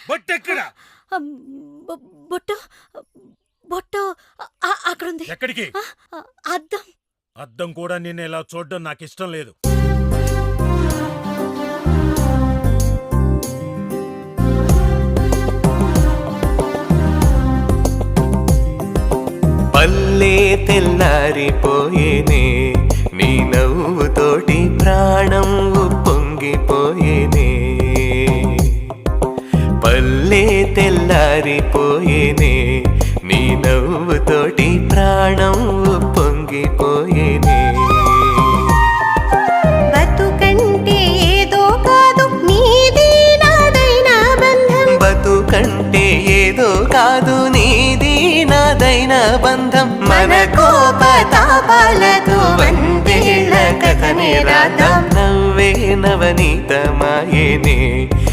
బొట్టెక్కడ? బొట్టు బొట్టు అక్కడుంది. ఎక్కడికి? అద్దం. అద్దం కూడా నిన్ను ఇలా చూడడం నాకు ఇష్టం లేదు. పల్లె తెల్లారిపోయేనే, నీ నవ్వుతోటి ప్రాణం పొంగిపోయేనే. పల్లె తెల్లారిపోయేనే, నీ నవ్వుతోటి ప్రాణం పొంగిపోయేనే. బతుకంటే ఏదో కాదు నీది నాదైనా బంధం. బతుకంటే ఏదో కాదు నీది నాదైన బంధం. మన కోపతాపాలతో వందేళ్ల కథనే రాద్దాం. నవ్వే నవనీతమాయేనే.